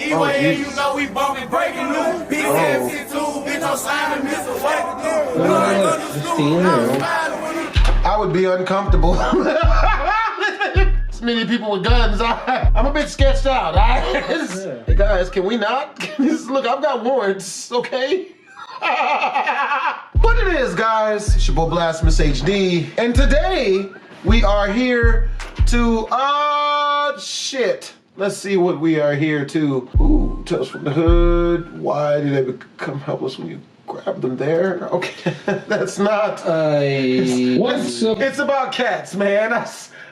E-way, and you know we bumping, breaking new. BHD 2, bitch, I'm slamming this away. I would be uncomfortable. Many people with guns. I'm a bit sketched out. Hey guys, can we not? Look, I've got warrants, okay? What it is, guys, it's your boy BHD, and today we are here to, shit. Let's see what we are here to. Ooh, Tales from the Hood. Why did they come help us when you grab them there? Okay, that's not. It's about cats, man.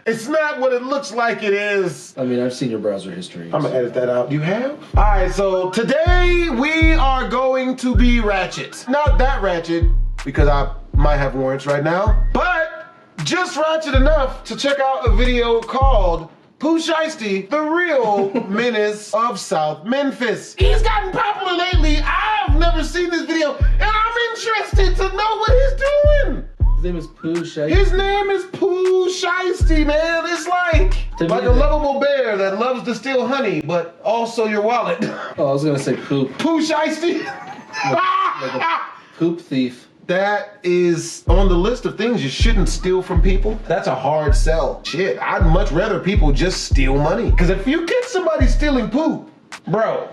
It's not what it looks like it is. I mean, I've seen your browser history. I'm gonna edit that out. You have? All right, so today we are going to be ratchet. Not that ratchet, because I might have warrants right now, but just ratchet enough to check out a video called Pooh Shiesty, the real Menace of South Memphis. He's gotten popular lately. I've never seen this video, and I'm interested to know what he's doing. His name is Pooh Shiesty. His name is Pooh Shiesty, man. It's like a lovable bear that loves to steal honey, but also your wallet. Oh, I was gonna say poop. Pooh Shiesty? Like a poop thief. That is on the list of things you shouldn't steal from people. That's a hard sell. Shit, I'd much rather people just steal money. Because if you get somebody stealing poop, bro,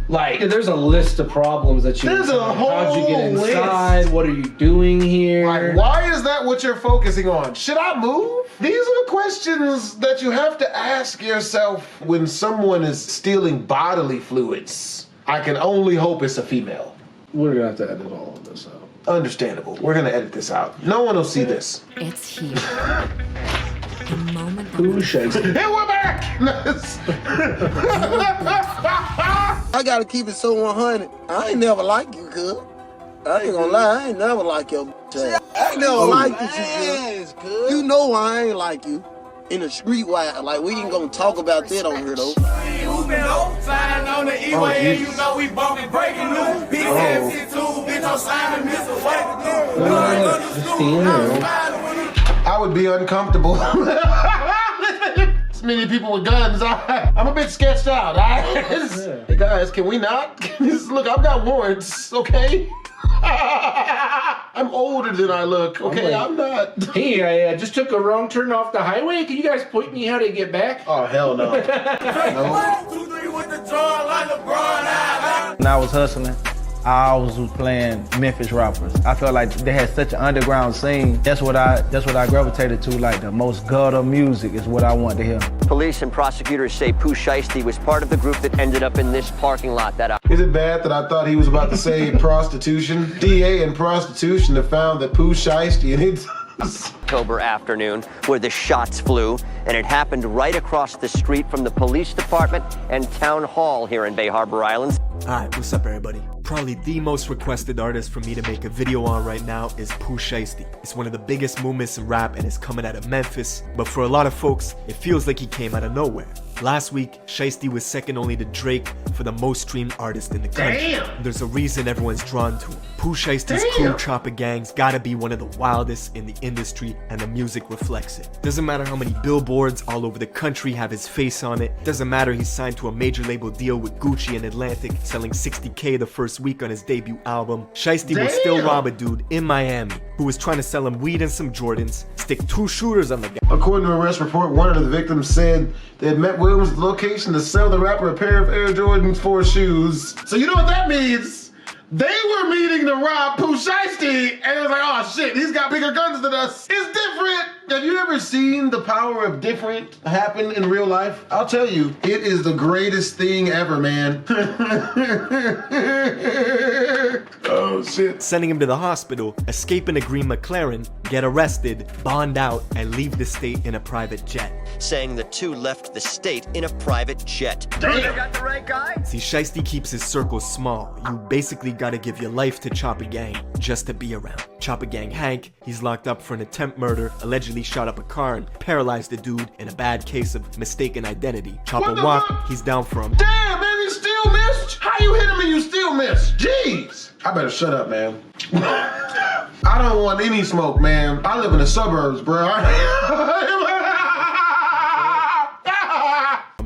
like, there's a list of problems that you. There's a whole How'd you get inside? list. What are you doing here? Like, why is that what you're focusing on? Should I move? These are the questions that you have to ask yourself when someone is stealing bodily fluids. I can only hope it's a female. We're gonna have to edit all of this out. Understandable. We're gonna edit this out. No one will see this. It's here. The moment Pooh Shiesty. And we're back! I gotta keep it so 100. I ain't never like you, cuz. I ain't gonna lie, I ain't never like your ass. I ain't never liked you, cuz. You know I ain't like you. In the street, like, we ain't gonna talk about that on here, though. Flying on the E-way, and you know we bumping, breaking new. BHD 2, bitch, I'm slamming this away. I would be uncomfortable. Many people with guns. I'm a bit sketched out. Hey guys, can we not? Look, I've got warrants, okay? I'm older than I look, okay? I'm not. Hey, I just took a wrong turn off the highway. Can you guys point me how to get back? Oh, hell no. No. 2, 3 with the jaw like LeBron. When I was hustling, I always was playing Memphis rappers. I felt like they had such an underground scene. That's what I gravitated to. Like, the most gutter music is what I want to hear. Police and prosecutors say Pooh Shiesty was part of the group that ended up in this parking lot that Is it bad that I thought he was about to say prostitution? DA and prostitution have found that Pooh Shiesty and it's October afternoon where the shots flew, and it happened right across the street from the police department and town hall here in Bay Harbor Islands. Alright, what's up everybody? Probably the most requested artist for me to make a video on right now is Pooh Shiesty. It's one of the biggest movements in rap and it's coming out of Memphis, but for a lot of folks, it feels like he came out of nowhere. Last week, Shiesty was second only to Drake for the most streamed artist in the country. Damn. There's a reason everyone's drawn to him. Pooh Shiesty's crew, Chopper Gang's gotta be one of the wildest in the industry, and the music reflects it. Doesn't matter how many billboards all over the country have his face on it. Doesn't matter he's signed to a major label deal with Gucci and Atlantic, selling 60K the first week on his debut album. Shiesty will still rob a dude in Miami who was trying to sell him weed and some Jordans, stick 2 shooters on the guy. According to an arrest report, one of the victims said they had met Williams' location to sell the rapper a pair of Air Jordan 4 shoes. So you know what that means? They were meeting to rob Pooh Shiesty, and it was like, oh shit, he's got bigger guns than us. It's different. Have you ever seen the power of different happen in real life? I'll tell you, it is the greatest thing ever, man. Oh shit. Sending him to the hospital, escape in a green McLaren, get arrested, bond out, and leave the state in a private jet. Saying the two left the state in a private jet. Damn. Got the right guy? See, Shiesty keeps his circle small. You basically gotta give your life to Chopper Gang just to be around. Chopper Gang Hank, he's locked up for an attempt murder, allegedly shot up a car and paralyzed the dude in a bad case of mistaken identity. Chopper Wop, he's down for him. Damn, man, he still missed? How you hit him and you still missed? Jeez. I better shut up, man. I don't want any smoke, man. I live in the suburbs, bro.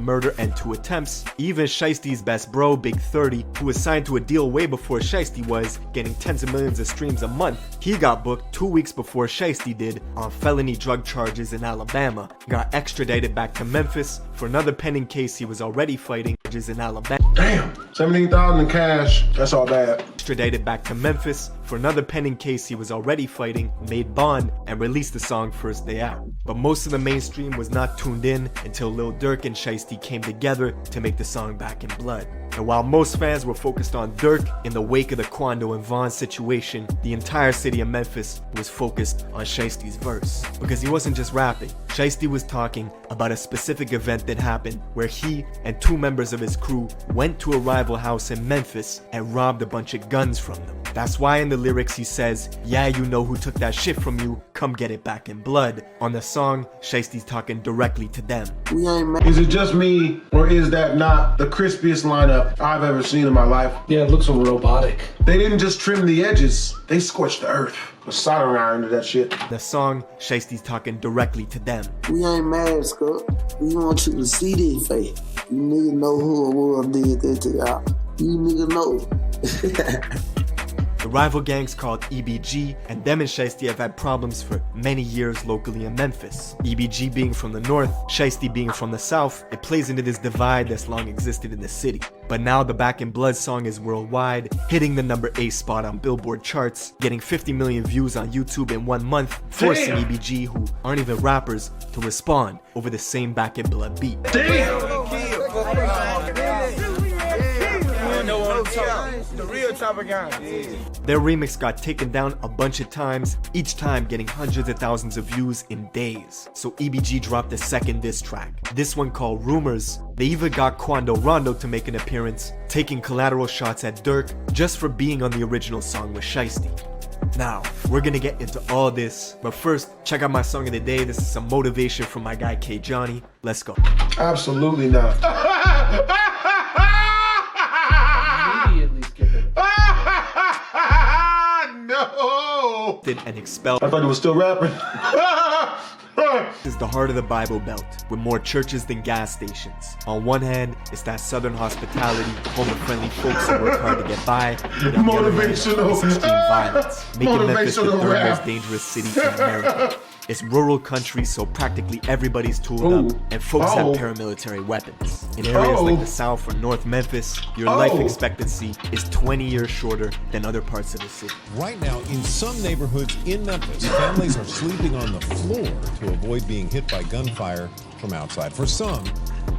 murder and 2 attempts. Even Shiesty's best bro, Big 30, who was signed to a deal way before Shiesty was, getting tens of millions of streams a month, he got booked 2 weeks before Shiesty did on felony drug charges in Alabama, got extradited back to Memphis for another pending case he was already fighting in Alabama. Damn, 17,000 in cash. That's all bad. Extradited back to Memphis for another pending case he was already fighting, made bond, and released the song first day out. But most of the mainstream was not tuned in until Lil Durk and Shiesty came together to make the song Back in Blood. And while most fans were focused on Durk in the wake of the Quando and Von situation, the entire city of Memphis was focused on Shiesty's verse. Because he wasn't just rapping, Shiesty was talking about a specific event that happened where he and 2 members of his crew went to a rival house in Memphis and robbed a bunch of guns from them. That's why in the lyrics he says, "Yeah, you know who took that shit from you, come get it back in blood." On the song, Shiesty's talking directly to them. We ain't mad. Is it just me, or is that not the crispiest lineup I've ever seen in my life? Yeah, it looks so robotic. They didn't just trim the edges, they scorched the earth. Put soldering iron into that shit. The song, Shiesty's talking directly to them. We ain't mad, Scott. We want you to see this face. You niggas know who it was did that to y'all. You niggas know. The rival gangs called EBG, and them and Shiesty have had problems for many years locally in Memphis. EBG being from the north, Shiesty being from the south, it plays into this divide that's long existed in the city. But now the Back in Blood song is worldwide, hitting the number 8 spot on Billboard charts, getting 50 million views on YouTube in 1 month, forcing EBG, who aren't even rappers, to respond over the same Back in Blood beat. The real chopper gang. Their remix got taken down a bunch of times, each time getting hundreds of thousands of views in days. So EBG dropped a second diss track, this one called Rumors. They even got Quando Rondo to make an appearance, taking collateral shots at Durk just for being on the original song with Shiesty. Now, we're gonna get into all this, but first, check out my song of the day. This is some motivation from my guy K Johnny. Let's go. Absolutely not. No! And expelled. I thought he was still rapping. Is the heart of the Bible Belt, with more churches than gas stations. On one hand, it's that southern hospitality, home-friendly folks who work hard to get by. But on the other hand, it's extreme violence, making Memphis the third most dangerous city in America. It's rural country, so practically everybody's tooled up, and folks have paramilitary weapons. In areas like the South or North Memphis, your life expectancy is 20 years shorter than other parts of the city. Right now, in some neighborhoods in Memphis, families are sleeping on the floor to avoid being hit by gunfire from outside. For some,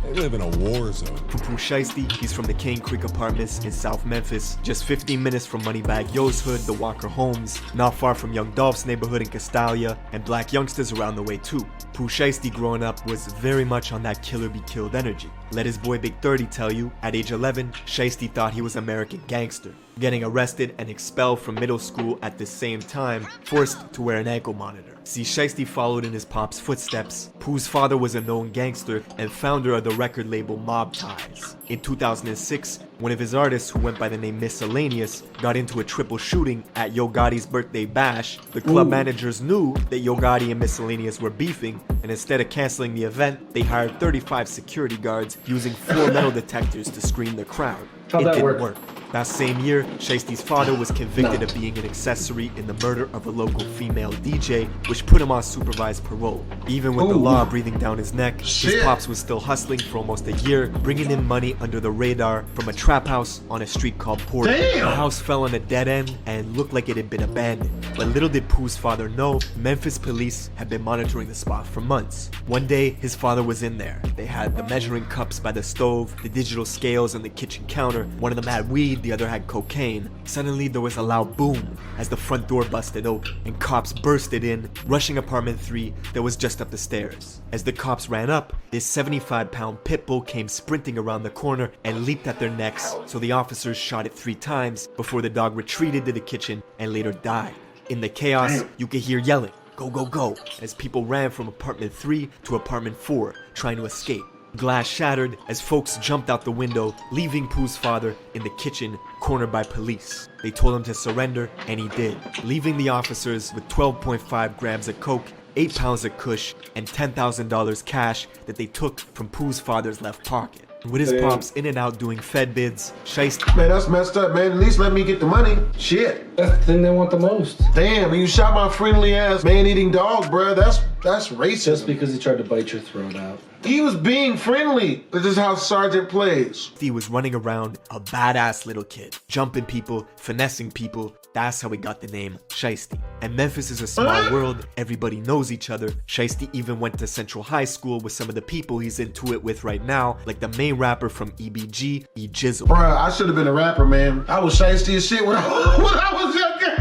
they live in a war zone. For Pooh Shiesty, he's from the Cane Creek Apartments in South Memphis, just 15 minutes from Moneybag Yo's hood, the Walker Homes, not far from Young Dolph's neighborhood in Castalia, and black youngsters around the way too. Pooh Shiesty growing up was very much on that killer be killed energy. Let his boy Big 30 tell you, at age 11, Shiesty thought he was American gangster, getting arrested and expelled from middle school at the same time, forced to wear an ankle monitor. See, Shiesty followed in his pop's footsteps. Pooh's father was a known gangster and founder of the record label Mob Ties. In 2006, one of his artists, who went by the name Miscellaneous, got into a triple shooting at Yo Gotti's birthday bash. The club managers knew that Yo Gotti and Miscellaneous were beefing, and instead of canceling the event, they hired 35 security guards using 4 metal detectors to screen the crowd. It didn't work. That same year, Shiesty's father was convicted of being an accessory in the murder of a local female DJ, which put him on supervised parole. Even with the law breathing down his neck, his pops was still hustling for almost a year, bringing in money under the radar from a trap house on a street called Porter. The house fell on a dead end and looked like it had been abandoned. But little did Pooh's father know, Memphis police had been monitoring the spot for months. One day, his father was in there. They had the measuring cups by the stove, the digital scales on the kitchen counter. One of them had weed, the other had cocaine. Suddenly there was a loud boom as the front door busted open and cops bursted in, rushing apartment 3 that was just up the stairs. As the cops ran up, this 75-pound pit bull came sprinting around the corner and leaped at their necks, so the officers shot it 3 times before the dog retreated to the kitchen and later died. In the chaos, you could hear yelling, "Go, go, go," as people ran from apartment 3 to apartment 4 trying to escape. Glass shattered as folks jumped out the window, leaving Pooh's father in the kitchen, cornered by police. They told him to surrender, and he did, leaving the officers with 12.5 grams of coke 8 pounds of kush, and $10,000 cash that they took from Pooh's father's left pocket. With his pops in and out doing Fed bids, Shiesty... Man, that's messed up, man. At least let me get the money. Shit. That's the thing they want the most. Damn, you shot my friendly ass man-eating dog, bruh. That's racist. Just because he tried to bite your throat out. He was being friendly. This is how Sergeant plays. He was running around a badass little kid, jumping people, finessing people. That's how he got the name Shiesty. And Memphis is a small world. Everybody knows each other. Shiesty even went to Central High School with some of the people he's into it with right now, like the main rapper from EBG, E Jizzle. Bruh, I should have been a rapper, man. I was Shiesty as shit when I was younger.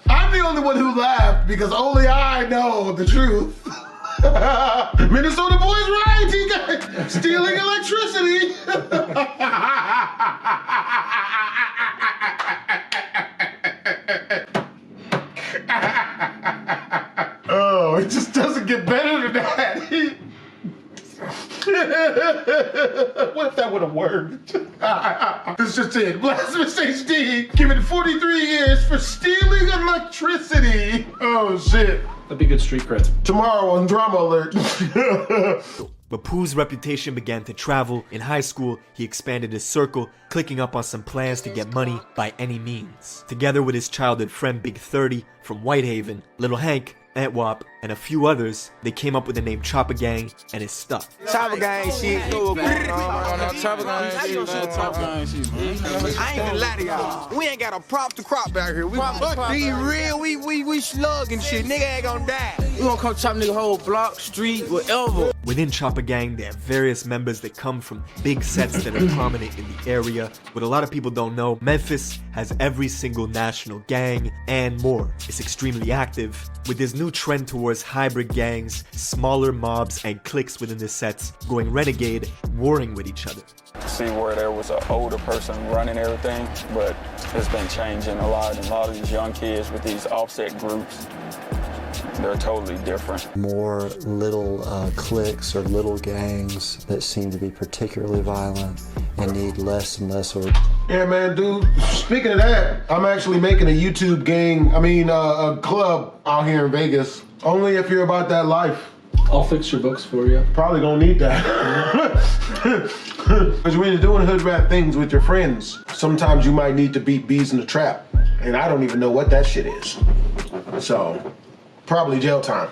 I'm the only one who laughed because only I know the truth. Minnesota boy's right. He got stealing electricity. Oh, it just doesn't get better than that. What if that would have worked? This just it. Blastphamoushd HD given 43 years for stealing electricity. Oh shit. That'd be good street cred. Tomorrow on Drama Alert. But Pooh's reputation began to travel. In high school, he expanded his circle, clicking up on some plans to get money by any means. Together with his childhood friend Big 30 from Whitehaven, Little Hank, Antwop, and a few others, they came up with the name Chopper Gang, and it stuck. Chopper Gang shit. Chopper Gang shit, man. I ain't gonna lie to y'all. We ain't got a prop to crop out here. We real, we slugging shit. Nigga ain't gonna die. We gonna come chop nigga whole block, street, whatever. Within Chopper Gang, there are various members that come from big sets that are prominent in the area. What a lot of people don't know, Memphis has every single national gang and more. It's extremely active. With this new trend towards hybrid gangs, smaller mobs and cliques within the sets going renegade, warring with each other. See where there was an older person running everything, but it's been changing a lot. And a lot of these young kids with these offset groups, they're totally different. More little cliques or little gangs that seem to be particularly violent and need less and less order. Yeah, man, dude. Speaking of that, I'm actually making a YouTube gang, a club out here in Vegas. Only if you're about that life. I'll fix your books for you. Probably gonna need that. Because when you're doing hood rat things with your friends, sometimes you might need to beat bees in the trap. And I don't even know what that shit is. So, probably jail time.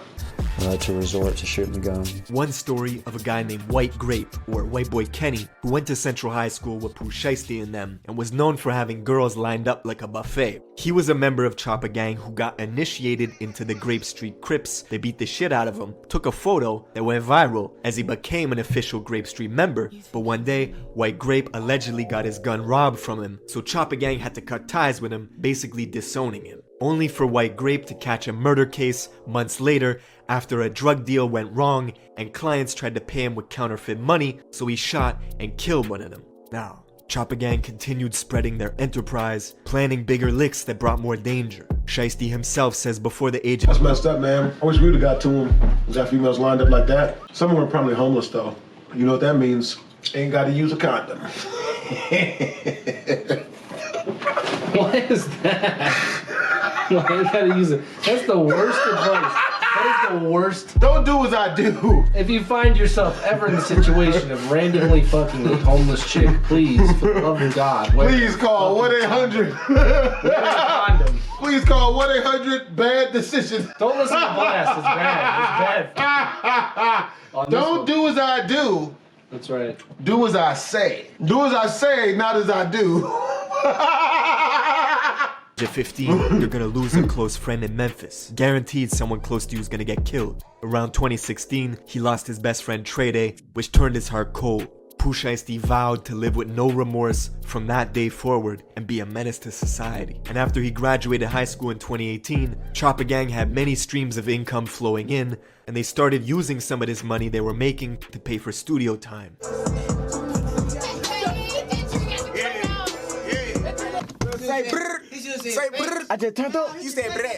To resort to shooting the gun. One story of a guy named White Grape, or White Boy Kenny, who went to Central High School with Pooh Shiesty and them, and was known for having girls lined up like a buffet. He was a member of Chopper Gang who got initiated into the Grape Street Crips. They beat the shit out of him, took a photo that went viral as he became an official Grape Street member. But one day, White Grape allegedly got his gun robbed from him, so Chopper Gang had to cut ties with him, basically disowning him. Only for White Grape to catch a murder case months later after a drug deal went wrong and clients tried to pay him with counterfeit money, so he shot and killed one of them. Now, Chopper Gang continued spreading their enterprise, planning bigger licks that brought more danger. Shiesty himself says before the age of... That's messed up, man. I wish we would've got to him. Was that females lined up like that? Some of them are probably homeless, though. You know what that means? Ain't gotta use a condom. What is that? Why you gotta use it? That's the worst advice. That is the worst. Don't do as I do. If you find yourself ever in the situation of randomly fucking a homeless chick, please, for the love of God, please call 1-800. Please call 1-800 BAD-DECISION. Don't listen to Blast. It's bad. It's bad. Don't do as I do. That's right. Do as I say. Do as I say, not as I do. At 15, you're gonna lose a close friend in Memphis. Guaranteed someone close to you is gonna get killed. Around 2016, he lost his best friend Trey Day, which turned his heart cold. Pooh Shiesty vowed to live with no remorse from that day forward and be a menace to society. And after he graduated high school in 2018, Chopper Gang had many streams of income flowing in, and they started using some of this money they were making to pay for studio time. Say brrr. I just turned up. You said brrr.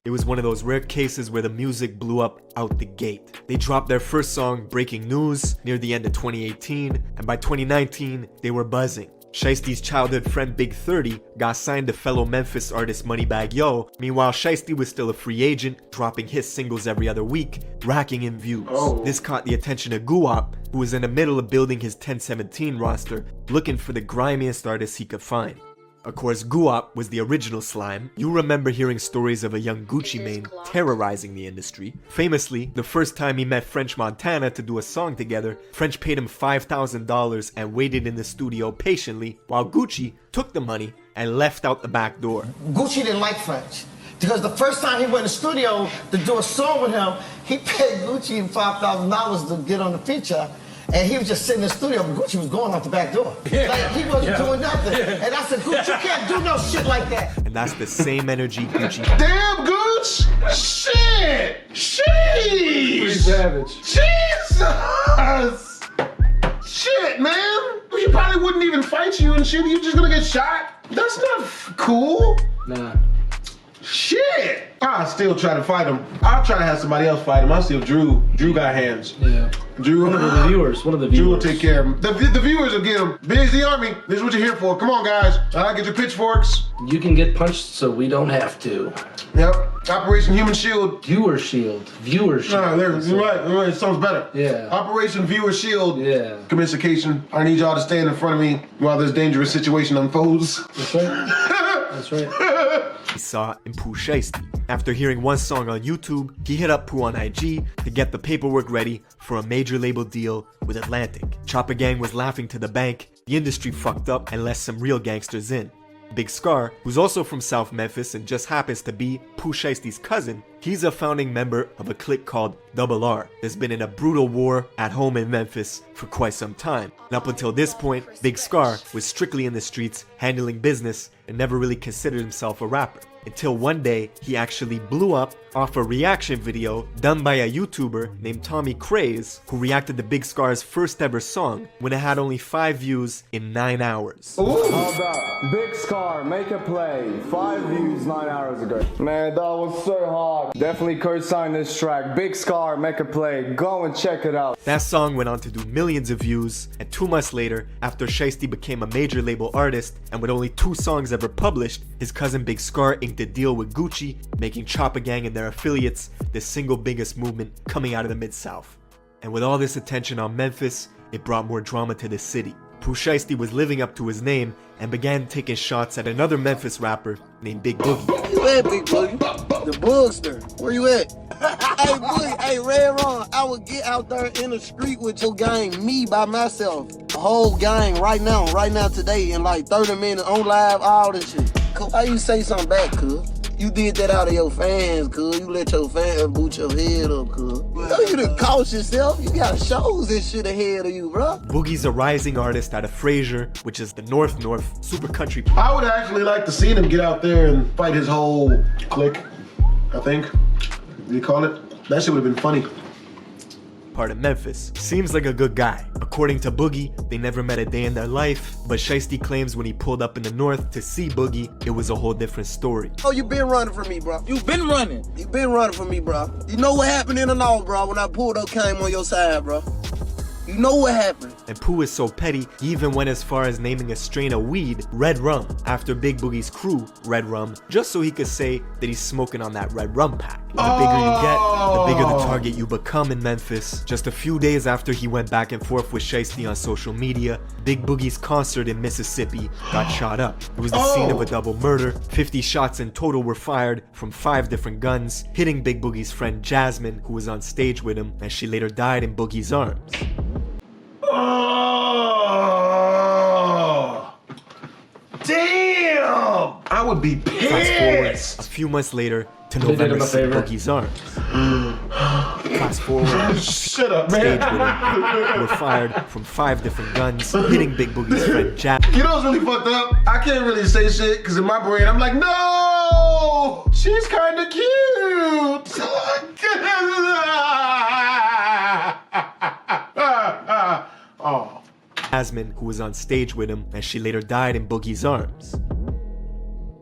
It it was one of those rare cases where the music blew up out the gate. They dropped their first song, Breaking News, near the end of 2018, and by 2019, they were buzzing. Shiesty's childhood friend Big 30 got signed to fellow Memphis artist Moneybagg Yo. Meanwhile, Shiesty was still a free agent, dropping hit singles every other week, racking in views. This caught the attention of Guap, who was in the middle of building his 1017 roster, looking for the grimiest artists he could find. Of course, Guap was the original slime. You remember hearing stories of a young Gucci Mane terrorizing the industry. Famously, the first time he met French Montana to do a song together, French paid him $5,000 and waited in the studio patiently, while Gucci took the money and left out the back door. Gucci didn't like French. Because the first time he went in the studio to do a song with him, he paid Gucci $5,000 to get on the feature. And he was just sitting in the studio, but Gucci was going out the back door. Like, he wasn't doing nothing. And I said, Gucci, you can't do no shit like that. And that's the same energy Gucci. Damn, Gooch! Shit! Sheesh! Pretty savage. Jesus! Shit, man! He probably wouldn't even fight you and shit. You're just gonna get shot. That's not cool. Nah. Shit! I still try to fight him. I'll try to have somebody else fight him. I'll see if Drew got hands. Yeah. Drew, one of the viewers. Drew will take care of him. The viewers will get him. BHD Army, this is what you're here for. Come on, guys. Get your pitchforks. You can get punched so we don't have to. Yep. Operation Human Shield. Viewer Shield. Viewer Shield. No, you're right. It sounds better. Yeah. Operation Viewer Shield. Yeah. Communication. I need y'all to stand in front of me while this dangerous situation unfolds. That's right. That's right. He saw in Pooh Shiesty. After hearing one song on YouTube, he hit up Pooh on IG to get the paperwork ready for a major label deal with Atlantic. Chopper Gang was laughing to the bank, the industry fucked up and let some real gangsters in. Big Scar, who's also from South Memphis and just happens to be Pooh Shiesty's cousin, he's a founding member of a clique called Double R that's been in a brutal war at home in Memphis for quite some time. And up until this point, Big Scar was strictly in the streets, handling business, and never really considered himself a rapper. Until one day, he actually blew up off a reaction video done by a YouTuber named Tommy Craze, who reacted to Big Scar's first ever song when it had only 5 views in 9 hours. How about Big Scar, make a play, 5 views 9 hours ago. Man, that was so hard. Definitely co-sign this track. Big Scar, make a play, go and check it out. That song went on to do millions of views, and 2 months later, after Shiesty became a major label artist, and with only 2 songs ever published, his cousin Big Scar inked a deal with Gucci, making Chopper Gang and their affiliates the single biggest movement coming out of the Mid-South. And with all this attention on Memphis, it brought more drama to the city. Pooh Shiesty was living up to his name and began taking shots at another Memphis rapper named Big Boogie. Where you at, Big Boogie? The Boogster. Where you at? Hey, Boogie, hey, Red Ron, I would get out there in the street with your gang, me by myself. A whole gang right now today in like 30 minutes on live, all this shit. Why you say something back, cuz? You did that out of your fans, cuz. You let your fans boot your head up, cuz. You know you done cost yourself. You got shows and shit ahead of you, bro. Boogie's a rising artist out of Fraser, which is the North super country. I would actually like to see him get out there and fight his whole clique, I think. What do you call it? That shit would have been funny. Part of Memphis. Seems like a good guy. According to Boogie, they never met a day in their life, but Shiesty claims when he pulled up in the North to see Boogie, it was a whole different story. Oh, you been running from me, bro. You been running. You been running from me, bro. You know what happened in the North, bro, when I pulled up, came on your side, bro. You know what happened. And Pooh is so petty, he even went as far as naming a strain of weed Red Rum after Big Boogie's crew, Red Rum, just so he could say that he's smoking on that Red Rum pack. The bigger you get, the bigger the target you become in Memphis. Just a few days after he went back and forth with Shiesty on social media, Big Boogie's concert in Mississippi got shot up. It was the scene of a double murder. 50 shots in total were fired from 5 different guns, hitting Big Boogie's friend Jasmine, who was on stage with him, and she later died in Boogie's arms. Oh, damn! I would be pissed. Fast forward a few months later to November 6th, Boogie's arms. Fast forward. Shut up, Stage man. with him were fired from 5 different guns, hitting Big Boogie's friend Jack. You know what's really fucked up? I can't really say shit because in my brain I'm like, no, she's kind of cute. Oh. Jasmine, who was on stage with him, and she later died in Boogie's arms.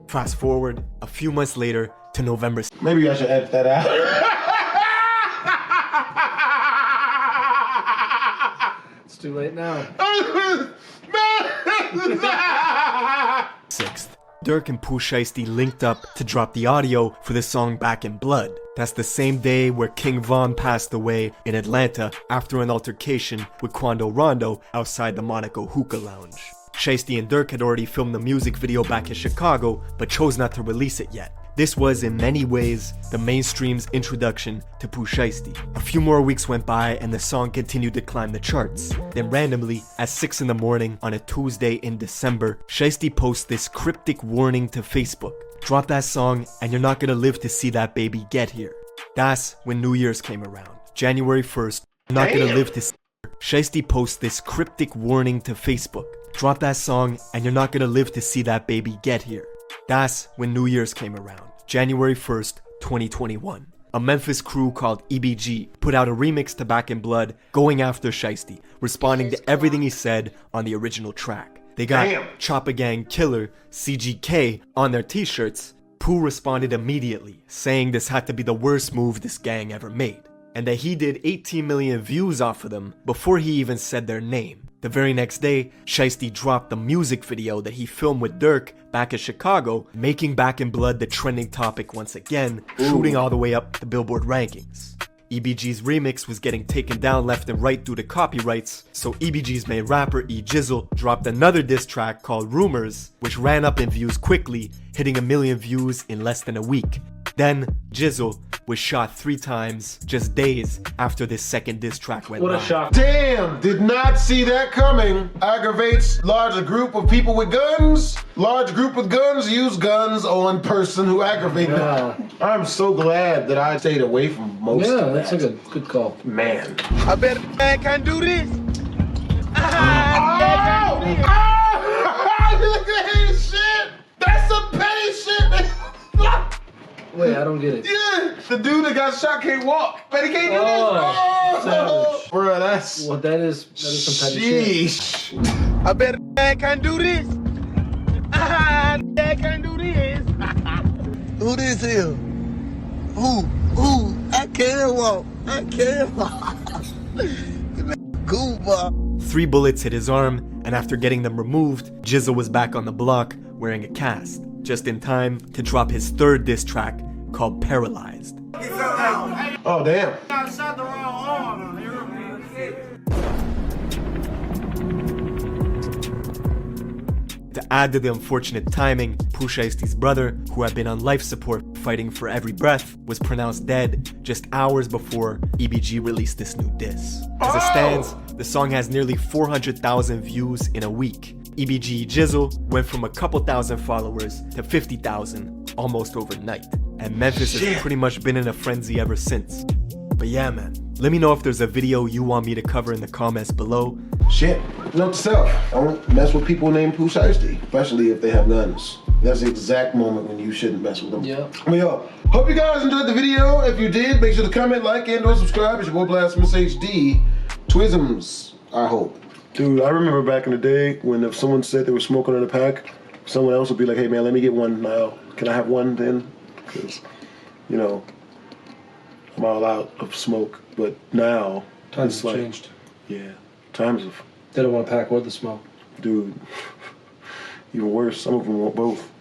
Fast forward a few months later to to November. Maybe I should edit that out. It's too late now. 6th. Durk and Pooh Shiesty linked up to drop the audio for the song Back in Blood. That's the same day where King Von passed away in Atlanta after an altercation with Quando Rondo outside the Monaco Hookah Lounge. Shiesty and Durk had already filmed the music video back in Chicago, but chose not to release it yet. This was, in many ways, the mainstream's introduction to Pooh Shiesty. A few more weeks went by and the song continued to climb the charts. Then randomly, at 6 in the morning on a Tuesday in December, Shiesty posts this cryptic warning to Facebook. Drop that song and you're not gonna live to see that baby get here. That's when New Year's came around. January 1st, not gonna live to see her. Shiesty posts this cryptic warning to Facebook. Drop that song and you're not gonna live to see that baby get here. That's when New Year's came around. January 1st, 2021. A Memphis crew called EBG put out a remix to Back in Blood, going after Shiesty, responding to everything he said on the original track. They got Choppa Gang Killer, CGK, on their t-shirts. Pooh responded immediately, saying this had to be the worst move this gang ever made, and that he did 18 million views off of them before he even said their name. The very next day, Shiesty dropped the music video that he filmed with Durk back in Chicago, making Back in Blood the trending topic once again, shooting all the way up the Billboard rankings. EBG's remix was getting taken down left and right due to copyrights, so EBG's main rapper E Jizzle dropped another diss track called Rumors, which ran up in views quickly, hitting 1 million views in less than a week. Then, Jizzle was shot 3 times just days after this second diss track went live. What a shock. Damn, did not see that coming. Aggravates large group of people with guns. Large group with guns use guns on person who aggravate them. I'm so glad that I stayed away from most of that. That's a good call. Man. I bet a man can't do this. Look at his shit. That's some petty shit. Wait, I don't get it. Yeah, the dude that got shot can't walk, but he can't do this. Savage. Bro, that's... Well, that is some petty shit. I bet a man can't do this. Man can't do this. Who this is? Who? I can't walk. I can't walk. Goomba. 3 bullets hit his arm, and after getting them removed, Jizzle was back on the block wearing a cast, just in time to drop his 3rd diss track called Paralyzed. Oh, damn. To add to the unfortunate timing, Pooh Shiesty's brother, who had been on life support fighting for every breath, was pronounced dead just hours before EBG released this new diss. As it stands, the song has nearly 400,000 views in a week. EBG Jizzle went from a couple thousand followers to 50,000 almost overnight, and Memphis has pretty much been in a frenzy ever since. But yeah, man, let me know if there's a video you want me to cover in the comments below. Shit, note to self, don't mess with people named Pooh Shiesty, especially if they have guns. That's the exact moment when you shouldn't mess with them. Yeah. Well, yo, hope you guys enjoyed the video. If you did, make sure to comment, like, and or subscribe. It's your boy Blastphamoushd. Twisms, I hope. Dude, I remember back in the day when if someone said they were smoking in a pack, someone else would be like, hey man, let me get one now. Can I have one then? Because, you know, I'm all out of smoke. But now, Times have changed. Yeah, times have. They don't want to pack or the smoke. Dude, even worse, some of them want both.